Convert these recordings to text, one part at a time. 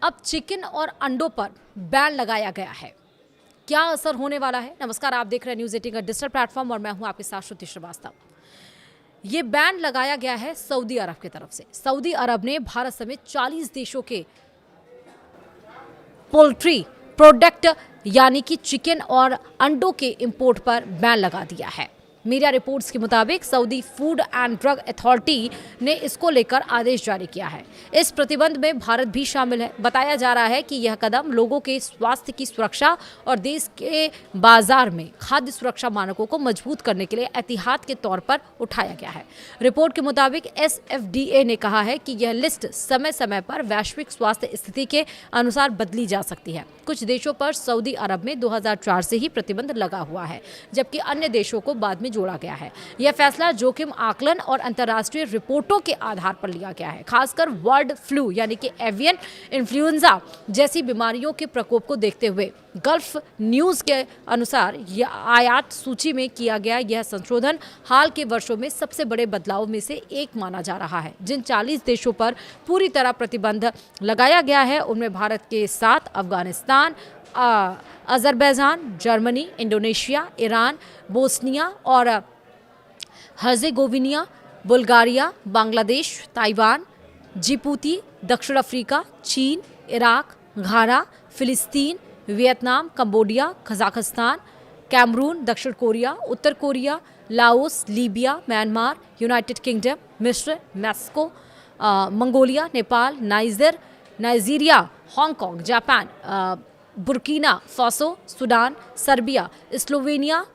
अब चिकन और अंडों पर बैन लगाया गया है। क्या असर होने वाला है? नमस्कार, आप देख रहे हैं न्यूज़ 18 का डिजिटल प्लेटफॉर्म और मैं हूं आपके साथ श्रुति श्रीवास्तव। ये बैन लगाया गया है सऊदी अरब की तरफ से। सऊदी अरब ने भारत समेत 40 देशों के पोल्ट्री प्रोडक्ट यानी कि चिकन और अंडों के इंपोर्ट पर बैन लगा दिया है। मीडिया रिपोर्ट्स के मुताबिक Saudi food and drug authority ने इसको लेकर आदेश जारी किया है। इस प्रतिबंध में भारत भी शामिल है। बताया जा रहा है कि यह कदम लोगों के स्वास्थ्य की सुरक्षा और देश के बाजार में खाद्य सुरक्षा मानकों को मजबूत करने के लिए एहतियात के तौर पर उठाया गया है। रिपोर्ट के मुताबिक SFDA ने कहा है कि यह लिस्ट समय समय पर वैश्विक स्वास्थ्य स्थिति के अनुसार बदली जा सकती है। कुछ देशों पर सऊदी अरब में 2004 से ही प्रतिबंध लगा हुआ है, जबकि अन्य देशों को बाद में जोड़ा गया है। यह फैसला जोखिम आकलन और अंतर्राष्ट्रीय रिपोर्टों के आधार पर लिया गया है, खासकर बर्ड फ्लू यानी कि एवियन इन्फ्लुएंजा जैसी बीमारियों के प्रकोप को देखते हुए। गल्फ न्यूज़ के अनुसार यह आयात सूची में किया गया यह संशोधन हाल के वर्षों में सबसे बड़े बदलाव में से एक माना जा रहा है। जिन 40 देशों पर पूरी तरह प्रतिबंध लगाया गया है उनमें भारत के साथ Afghanistan, Azerbaijan, Germany, Indonesia, Iran, Bosnia और Herzegovina, Bulgaria, Bangladesh, Taiwan, Djibouti, दक्षिण अफ्रीका, चीन, इराक, घाना, फिलिस्तीन, वियतनाम, कंबोडिया, कजाकिस्तान, कैमरून, दक्षिण कोरिया, उत्तर Korea, Laos, Libya, Myanmar, United Kingdom, मिस्र, Mexico, Mongolia, Nepal, Nigeria, Hong Kong, Japan, Burkina Faso, Sudan, Serbia, Slovenia,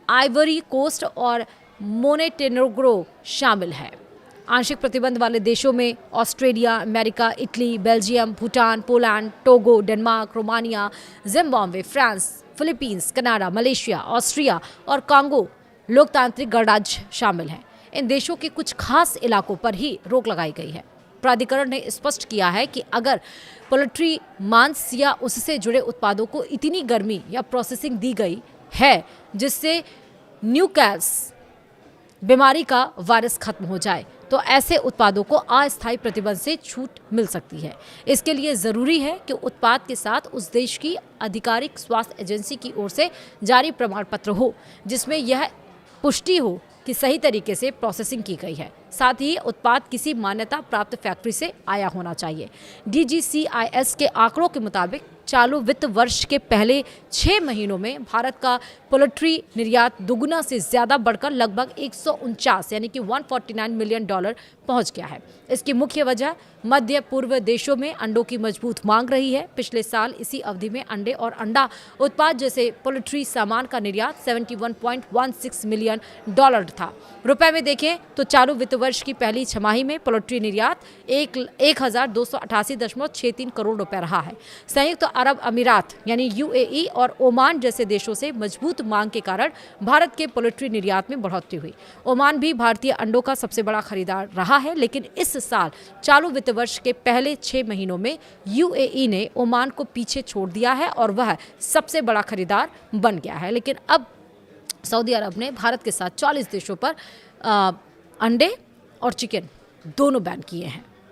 Ivory Coast और Montenegro शामिल है। आंशिक प्रतिबंध वाले देशों में Australia, America, Italy, Belgium, Bhutan, Poland, Togo, Denmark, Romania, Zimbabwe, France, Philippines, Canada, Malaysia, Austria और कांगो लोकतांत्रिक गणराज्य शामिल हैं। इन देशों के कुछ खास इलाकों पर ही रोक लगाई गई है। प्राधिकरण ने स्पष्ट किया है कि अगर पोल्ट्री मांस या उससे जुड़े उत्पादों को इतनी गर्मी या प्रोसेसिंग दी गई है जिससे न्यूकैल्स बीमारी का वायरस खत्म हो जाए तो ऐसे उत्पादों को अस्थायी प्रतिबंध से छूट मिल सकती है। इसके लिए ज़रूरी है कि उत्पाद के साथ उस देश की आधिकारिक स्वास्थ्य एजेंसी की ओर से जारी प्रमाण पत्र हो जिसमें यह पुष्टि हो कि सही तरीके से प्रोसेसिंग की गई है। साथ ही उत्पाद किसी मान्यता प्राप्त फैक्ट्री से आया होना चाहिए। DGCIS के आंकड़ों के मुताबिक चालू वित्त वर्ष के पहले 6 महीनों में भारत का पोल्ट्री निर्यात दुगुना से ज़्यादा बढ़कर लगभग 149 यानी कि $149 मिलियन पहुंच गया है। इसकी मुख्य वजह मध्य पूर्व देशों में अंडों की मजबूत मांग रही है। पिछले साल इसी अवधि में अंडे और अंडा उत्पाद जैसे पोल्ट्री सामान का निर्यात $71.16 मिलियन था। रुपए में देखें तो चालू वित्त वर्ष की पहली छमाही में पोल्ट्री निर्यात 1,288.63 करोड़ रुपए रहा है। संयुक्त अरब अमीरात यानी UAE और ओमान जैसे देशों से मजबूत मांग के कारण भारत के पोल्ट्री निर्यात में बढ़ोतरी हुई। ओमान भी भारतीय अंडों का सबसे बड़ा खरीदार रहा है, लेकिन इस साल चालू वित्त वर्ष के पहले 6 महीनों में UAE ने ओमान को पीछे छोड़ दिया है और वह सबसे बड़ा खरीदार बन गया है। लेकिन अब सऊदी अरब ने भारत के साथ 40 देशों पर अंडे और चिकन दोनों बैन किए हैं।